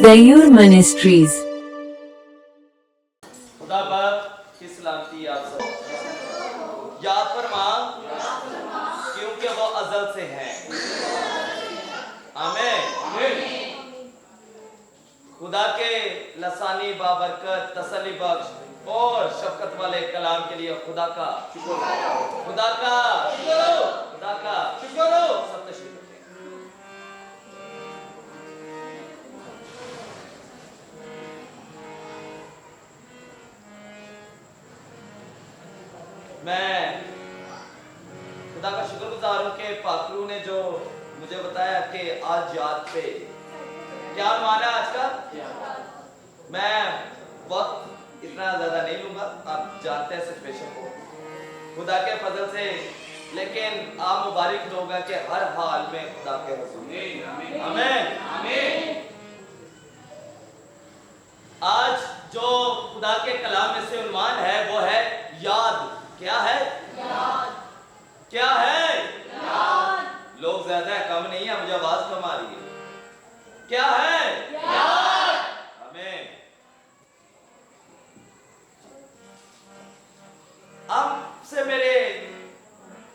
दयूर ministries. खुदा बाप की सलामती आप सब याद फरमा, क्योंकि वो अज़ल से हैं। आमीन। खुदा के लसानी बाबरकत तसल्ली बख्श और शफकत वाले कलाम के लिए खुदा का शुक्र, खुदा का शुक्र हो। सब तशरीफ रखें। मैं खुदा का शुक्रगुजार हूं कि पाकरू ने जो मुझे बताया कि आज याद पे क्या माना आज का। मैं वक्त इतना ज्यादा नहीं लूंगा, आप जानते हैं सिचुएशन को खुदा के फजल से, लेकिन आप मुबारक होगा कि हर हाल में खुदा के रसूल। आमीन। आज जो खुदा के कलाम में से उन्वान है वो है याद। क्या है? याद। क्या है? याद। लोग ज्यादा है, कम नहीं है, मुझे आवाज कम आ रही है। क्या है? याद। आमीन।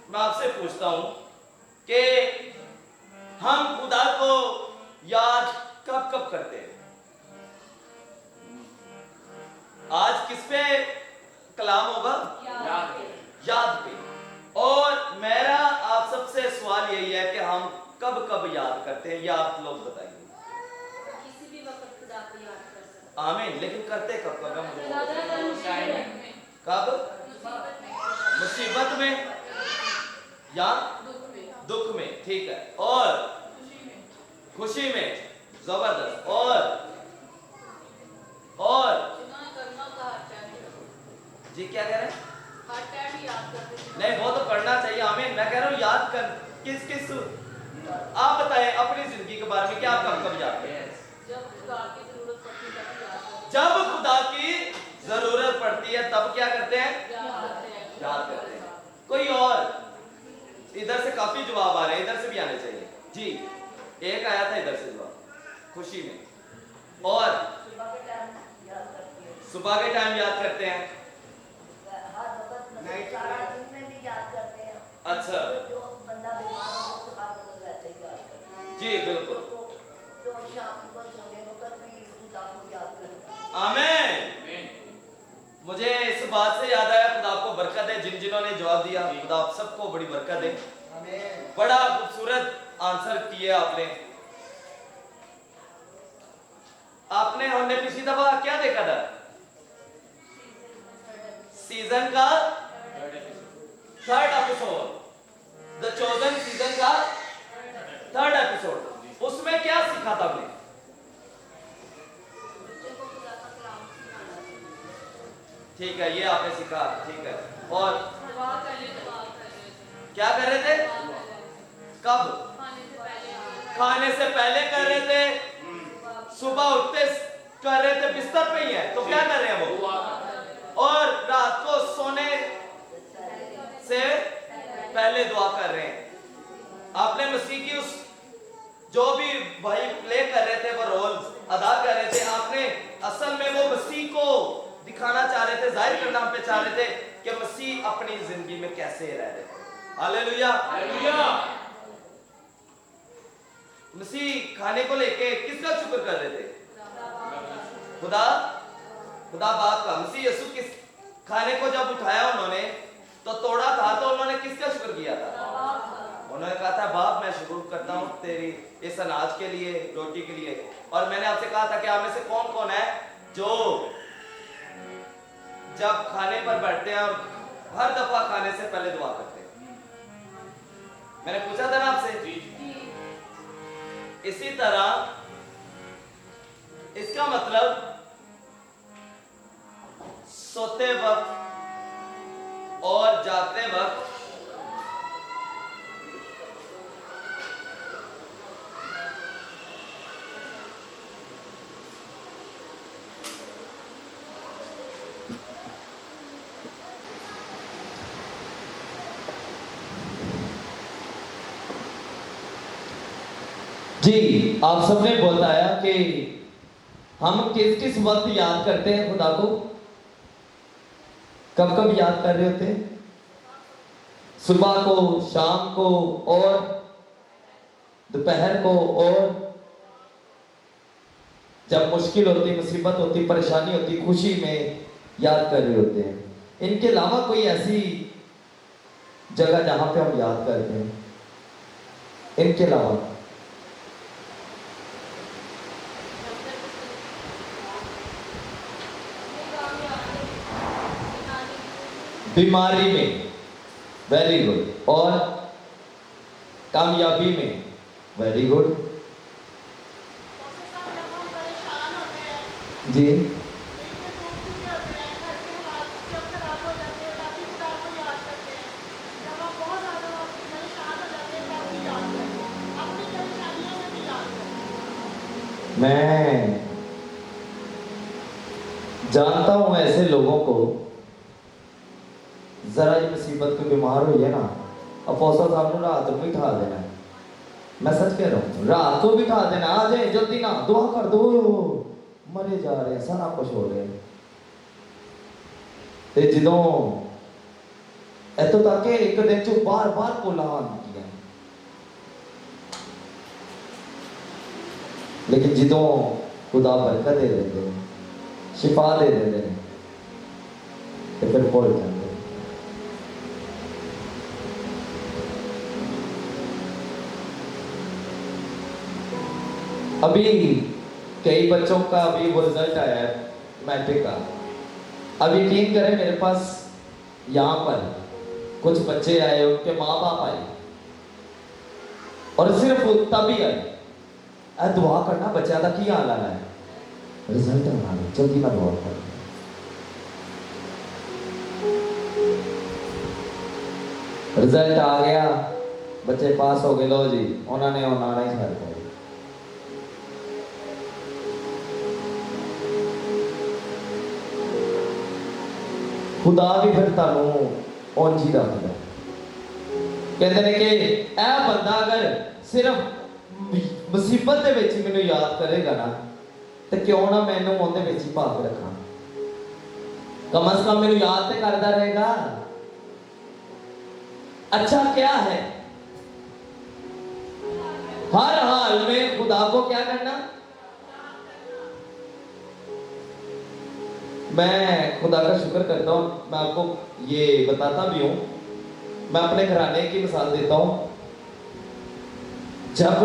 मैं आपसे पूछता हूं कि हम खुदा को याद कब कब करते हैं? आज किस पे कलाम होगा? याद पे। और मेरा आप सबसे सवाल यही है कि हम कब कब याद करते हैं, या आप लोग बताइए। किसी भी वक्त खुदा को याद कर सकते हैं। आमीन। लेकिन करते कब कब है? कब? मुसीबत में या दुख में। ठीक है। और खुशी में। जबरदस्त। और जी क्या कह रहे हैं? नहीं, वो तो करना चाहिए। आमीन। मैं कह रहा हूँ याद कर किस किस, आप बताएं अपनी जिंदगी के बारे में कि आप कब कब याद करते हैं? जब खुदा की जरूरत पड़ती है तब क्या करते हैं? याद करते हैं। कोई और? इधर से काफी जवाब आ रहे हैं, इधर से भी आने चाहिए। जी, एक आया था इधर से जवाब, खुशी में। और सुबह के टाइम याद करते हैं। अच्छा जी, बिल्कुल। आमीन। मुझे इस बात से याद आया, खुदा आपको बरकत है जिन जिन्होंने जवाब दिया। खुदा आप सबको बड़ी बरकत है। बड़ा खूबसूरत आंसर किए आपने हमने पिछली दफा क्या देखा था? सीजन का third episode, the chosen season का थर्ड एपिसोड। उसमें क्या सीखा था हमने? ठीक है, ये आपने सीखा। ठीक है। और क्या कर रहे थे? कब? खाने से पहले कर रहे थे। सुबह उठते कर रहे थे, बिस्तर पे ही है तो क्या कर रहे हैं वो? और रात को सोने से पहले दुआ कर रहे हैं। आपने मसीह की उस जो भी भाई प्ले कर रहे थे, वो रोल अदा कर रहे थे, आपने असल में वो मसीह को दिखाना चाह रहे थे, जाहिर करना पे चाह रहे थे कि मसीह अपनी जिंदगी में कैसे रह रहे थे। हालेलुया। मसीह खाने को लेके किसका शुक्र कर रहे थे? खुदा बाप का। मसीह यीशु किस खाने को जब उठाया उन्होंने तो तोड़ा था, तो उन्होंने किसका शुक्र किया था? उन्होंने कहा था, बाप मैं शुक्र करता हूँ तेरी इस अनाज के लिए, रोटी के लिए। और मैंने आपसे कहा था कि आप में से कौन कौन है जो जब खाने पर बैठते हैं और हर दफा खाने से पहले दुआ करते हैं? मैंने पूछा था ना आपसे। इसी तरह इसका मतलब सोते वक्त और जागते वक्त जी, आप सबने बताया कि हम किस किस वक्त याद करते हैं खुदा को? कब कब याद कर रहे होते हैं? सुबह को, शाम को, और दोपहर को, और जब मुश्किल होती, मुसीबत होती, परेशानी होती, खुशी में याद कर रहे होते हैं। इनके अलावा कोई ऐसी जगह जहां पे हम याद करते हैं? इनके अलावा बीमारी में, वेरी गुड, और कामयाबी में, वेरी गुड जी। मैं जानता हूं ऐसे लोगों को, जरा ही मुसीबत को बीमार हुई है ना, अपोस्तल साहब ने रात को बिठा देना है। मैं सच कह रहा हूं, रात को बिठा देना, आ जाए जल्दी ना, दुआ कर दो, मरे जा रहे हैं, सारा कुछ हो रहे हैं। ते ਜਦੋਂ इतों तक कि एक दिन चो बार बार कोला आती है, लेकिन ਜਦੋਂ खुदा बरकत दे देते हैं, शिफा दे देते हैं, तो फिर भूल जाते हैं। अभी कई बच्चों का अभी वो रिजल्ट आया है मैट्रिक का। अब यकीन करें, मेरे पास यहाँ पर कुछ बच्चे आए, उनके माँ बाप आए, और सिर्फ तभी आए दुआ करना बच्चा का की हाल आना है, रिजल्ट आना है, जल्दी मैं दुआ कर। रिजल्ट आ गया, बच्चे पास हो गए, लो जी उन्होंने ही छड़ पाई। खुदा भी फिर तुहानू उंज ही रखदा। कहते हैं कि ए बंदा अगर सिर्फ मुसीबत दे विच मैनू याद करेगा ना, तो क्यों ना मैनू उहदे विच ही भाग रखा, कम से कम मैनू याद तो करता रहेगा। अच्छा क्या है, हर हाल में खुदा को क्या करना। मैं खुदा का शुक्र करता हूँ, मैं आपको ये बताता भी हूँ, मैं अपने घराने की मिसाल देता हूँ। जब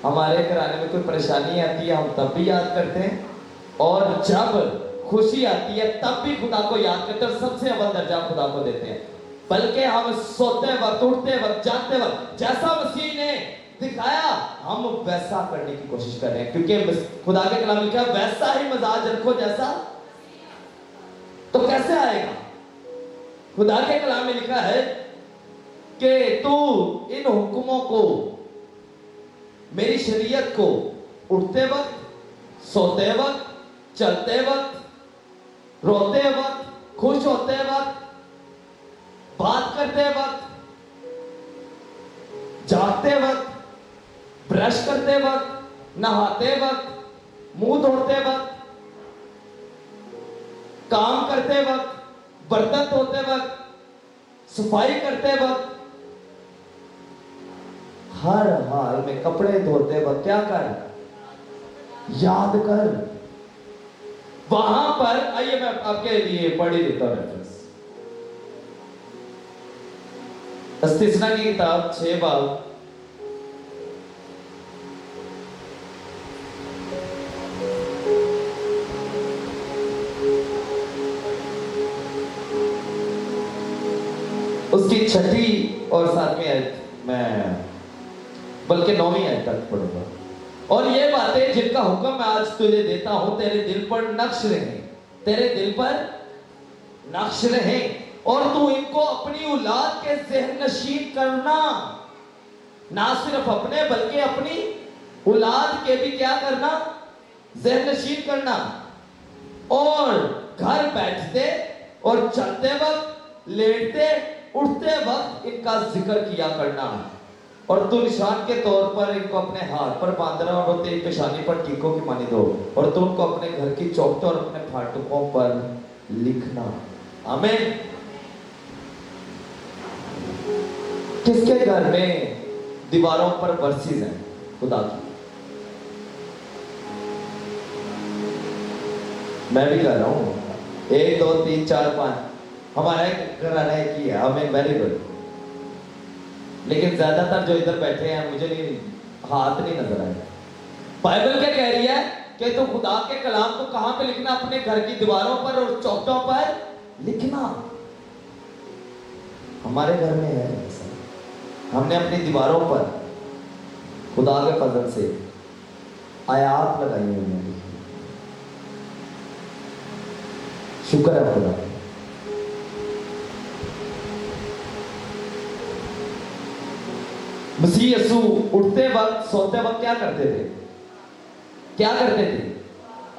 हमारे घराने में कोई परेशानी आती है, हम तब भी याद करते हैं, और जब खुशी आती है तब भी खुदा को याद करते हैं, और सबसे अव्वल दर्जा खुदा को देते हैं। बल्कि हम सोते वक्त, उठते वक्त, जागते वक्त जैसा मसीह ने दिखाया, हम वैसा करने की कोशिश कर रहे हैं, क्योंकि खुदा के कलाम लिखा है, वैसा ही मिजाज रखो जैसा। तो कैसे आएगा? खुदा के कलाम में लिखा है कि तू इन हुक्मों को, मेरी शरीयत को, उठते वक्त, सोते वक्त, चलते वक्त, रोते वक्त, खुश होते वक्त, बात करते वक्त, जागते वक्त, ब्रश करते वक्त, नहाते वक्त, मुंह धोते वक्त, काम करते वक्त, बर्तन धोते वक्त, सफाई करते वक्त, हर हाल में, कपड़े धोते वक्त क्या कर, याद कर। वहां पर आइए मैं आपके लिए पढ़ ही देता हूं रेफरेंस। इस्तिस्ना की किताब 6 बाब, उसकी 6वीं और 7वीं आयत, मैं बल्कि 9वीं आयत तक पढ़ूंगा। और ये बातें जिनका हुक्म मैं आज तुझे देता हूं, तेरे दिल पर नक्श रहे, तेरे दिल पर नक्श रहे, और तू इनको अपनी औलाद के ज़हन नशीन करना। ना सिर्फ अपने बल्कि अपनी औलाद के भी क्या करना, ज़हन नशीन करना। और घर बैठते और चलते वक्त, लेटते उठते वक्त इनका जिक्र किया करना। और तू निशान के तौर पर इनको अपने हाथ पर बांधना और तेरी पेशानी पर टीकों की मानी दो, और तू उनको अपने घर की चौखटों और अपने फाटकों पर लिखना। आमीन। किसके घर में दीवारों पर वर्सेस हैं खुदा की? मैं भी कर रहा हूँ। 1 2 3 4 5 हमारा एक घराना एक ही है। हमें वेरी गुड। लेकिन ज्यादातर जो इधर बैठे हैं मुझे नहीं, हाथ नहीं नजर आए। बाइबल क्या कह रही है कि तो खुदा के कलाम को कहां पे लिखना? अपने घर की दीवारों पर और चौखटों पर लिखना। हमारे घर में है ऐसा। हमने अपनी दीवारों पर खुदा के फजल से आयात लगाई हुई है। शुक्र है खुदा। मसीह यीशु उठते वक्त सोते वक्त क्या करते थे? क्या करते थे?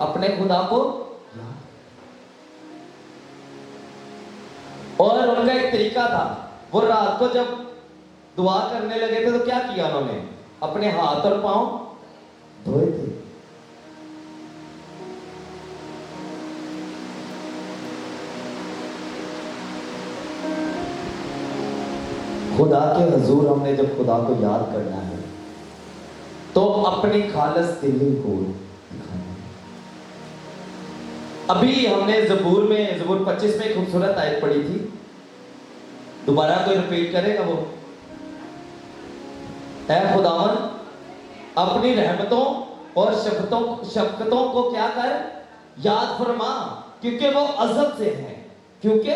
अपने खुदा को, और उनका एक तरीका था। वो रात को जब दुआ करने लगे थे तो क्या किया उन्होंने? अपने हाथ और पांव धोए थे। खुदा के हजूर हमने जब खुदा को याद करना है तो अपनी खालिस दिली को दिखाना है। अभी हमने ज़बूर 25 में खूबसूरत आयत पढ़ी थी। दोबारा कोई रिपीट करेगा वो? ऐ खुदावन अपनी रहमतों और शफ़क़तों को क्या कर? याद फरमा, क्योंकि वो अज़ल से हैं। क्योंकि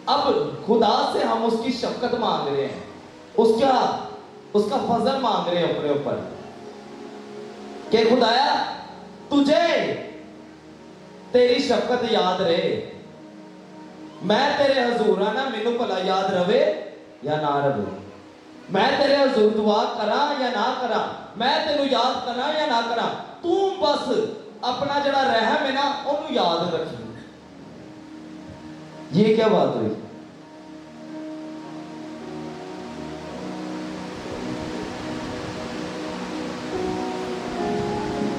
अब खुदा से हम उसकी शफ़क़त मांग रहे हैं, उसका फजल मांग रहे हैं अपने ऊपर कि खुदाया तुझे तेरी शफ़क़त याद रहे। मैं तेरे हजूर आना, मैनू भला याद रवे या ना रवे। मैं तेरे हजूर दुआ करा या ना करा, मैं तेनू याद करा या ना करा, तू बस अपना जड़ा रहम है ना ओनू याद रखी। ये क्या बात हुई?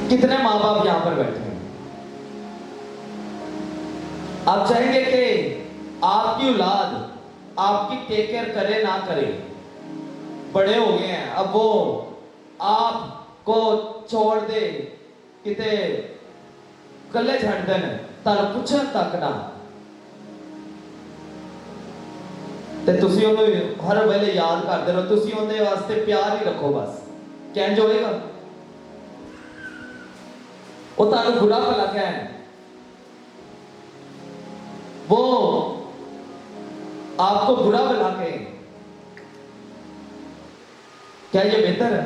कितने माँ बाप यहां पर बैठे हैं? आप चाहेंगे कि आपकी औलाद आपकी टेक केयर करे ना करे? बड़े हो गए हैं, अब वो आपको छोड़ दे किते कल्ले छड़ देन तां पुछण तक ना, ते तुसी उन्हें हर वेले याद करते रहो, तुसी उनके वास्ते प्यार ही रखो बस। कैंज होएगा? वो तानू बुरा भला कहन, वो आपको बुरा भला कहे, क्या ये बेहतर है?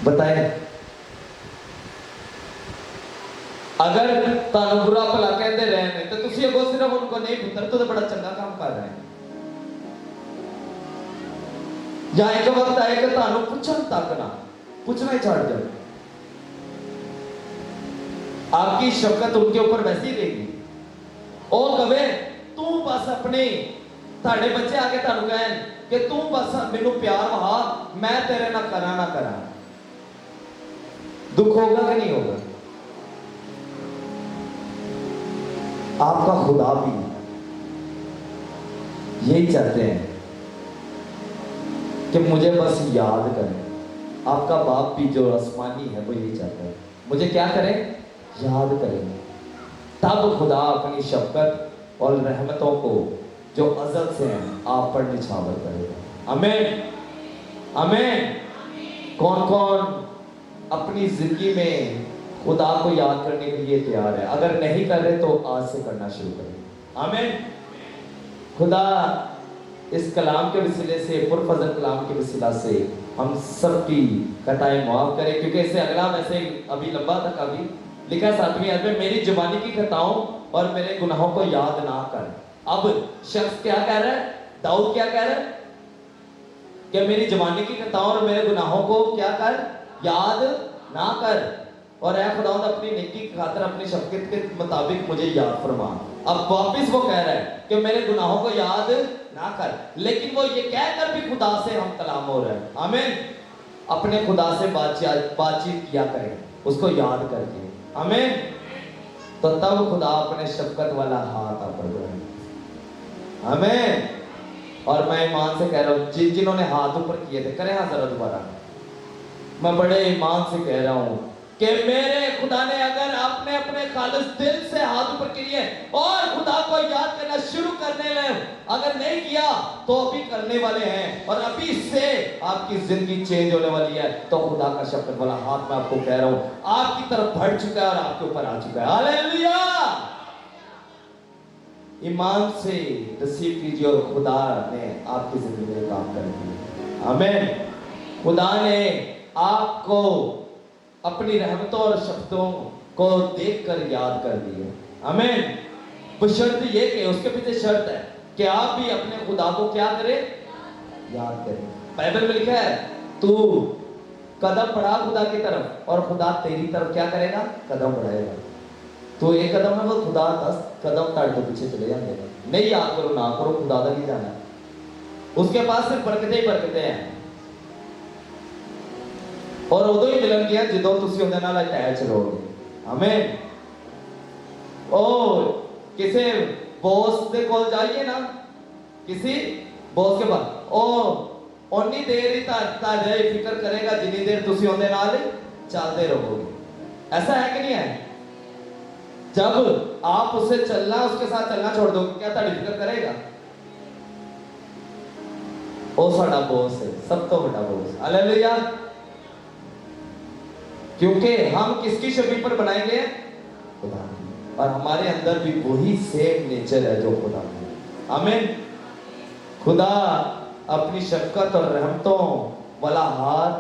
बताएं। अगर तानू बुरा भला कहते रहे तो तुसी अगो सिर्फ उनको नहीं पुत्र तो बड़ा चंगा काम कर रहे हैं, या एक वक्त आए कि तानू पूछन तक ना, पूछना ही छोड़ जाओ। आपकी शफ़क़त उनके ऊपर वैसी रहेगी। और कवे तू बस अपने ताड़े बच्चे आके तानू कहन कि तू बस मैनू प्यार वहा, मैं तेरे ना करा। दुख होगा कि नहीं होगा? आपका खुदा भी यही चाहते हैं कि मुझे बस याद करें। आपका बाप भी जो आसमानी है वो यही चाहता है, मुझे क्या करें? याद करें। तब खुदा अपनी शफ़क़त और रहमतों को जो अज़ल से हैं आप पर निछावर करेगा। आमीन, आमीन। कौन कौन अपनी जिंदगी में खुदा को याद करने के लिए तैयार है? अगर नहीं कर रहे तो आज से करना शुरू करें। आमीन। खुदा इस कलाम के वसीले से, पुरफज़ल कलाम के वसीला से हम सबकी खताएं माफ करें, क्योंकि इससे अगला वैसे अभी लंबा तक अभी लिखा 7वीं आयत में, मेरी जवानी की खताओं और मेरे गुनाहों को याद ना कर। अब शख्स क्या कह रहा है? दाऊद क्या कह रहा है? कि मेरी जवानी की खताओं और मेरे गुनाहों को क्या कर? याद ना कर। और ऐ खुदावंद अपनी नेकी की खातिर अपनी शफ़क़त के मुताबिक मुझे याद फरमा। अब वापिस वो कह रहा है कि मेरे गुनाहों को याद ना कर, लेकिन वो ये कहकर भी खुदा से हम कलाम हो रहे हैं। आमीन। अपने खुदा से बातचीत किया करें, उसको याद करके। आमीन। तो तब खुदा अपने शफकत वाला हाथ आप पर बढ़ाएगा। आमीन। और मैं ईमान से कह रहा हूं, जिन्होंने हाथ ऊपर किए थे, करें हाथ जरा दोबारा। मैं बड़े ईमान से कह रहा हूं कि मेरे खुदा ने अगर आपने अपने खालिस दिल से हाथ ऊपर किए और खुदा को याद करना शुरू करने में अगर नहीं किया तो अभी करने वाले हैं, और अभी से आपकी जिंदगी चेंज होने वाली है। तो खुदा का शफकत वाला हाथ मैं आपको कह रहा हूं आपकी तरफ बढ़ चुका है और आपके ऊपर आ चुका है। हालेलुया। ईमान से रिसीव कीजिए और खुदा ने आपकी जिंदगी में काम कर दिया। आमीन। खुदा ने आपको अपनी रहमतों और शब्दों को देखकर याद कर दिए। आमीन। बशर्त ये कि उसके पीछे शर्त है कि आप भी अपने खुदा को क्या करें, याद करें। बाइबल में लिखा है तू कदम बढ़ा खुदा की तरफ और खुदा तेरी तरफ क्या करेगा, कदम बढ़ाएगा। तो एक कदम में वो खुदा 10 कदम ताड़ के पीछे चले जाएंगे। नहीं याद करो ना करो, खुदा का नहीं जाना, उसके पास सिर्फ बरकतें ही बरकतें हैं। और उदो ही मिलन गया जो तुसी उनके नाल अटैच रहोगे। आमीन। ओ किसी बॉस के कोल जाइए ना, किसी बॉस के पास, ओ उन्नी देर ही तारे फिक्र करेगा जितनी देर तुसी उनके नाल चलते रहोगे। ऐसा है कि नहीं है? जब आप उससे चलना, उसके साथ चलना छोड़ दो, क्या तारी फिक्र करेगा? ओ साडा बॉस है, सब तो बड़ा बॉस। हालेलुया। क्योंकि हम किसकी छवि पर बनाए गए हैं? खुदा की। और हमारे अंदर भी वही सेम नेचर है जो खुदा की। आमीन। खुदा अपनी शफकत और रहमतों वाला हाथ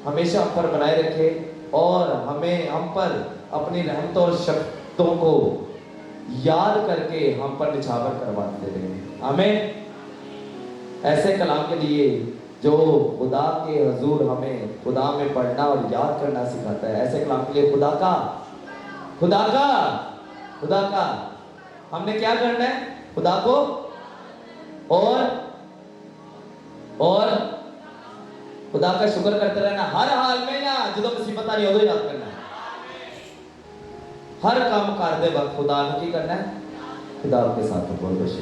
हमेशा हम पर बनाए रखे और हमें हम पर अपनी रहमतों और शफकतों को याद करके हम पर निछावर करवाते रहे। आमीन। ऐसे कलाम के लिए जो खुदा के हजूर हमें खुदा में पढ़ना और याद करना सिखाता है, ऐसे कलाम के लिए खुदा का हमने क्या करना है? खुदा को और खुदा का शुक्र करते रहना हर हाल में, ना जो मुसीबत नहीं उदो याद करना है। हर काम करते वक्त खुदा की करना है, खुदा के साथ बोल बशे।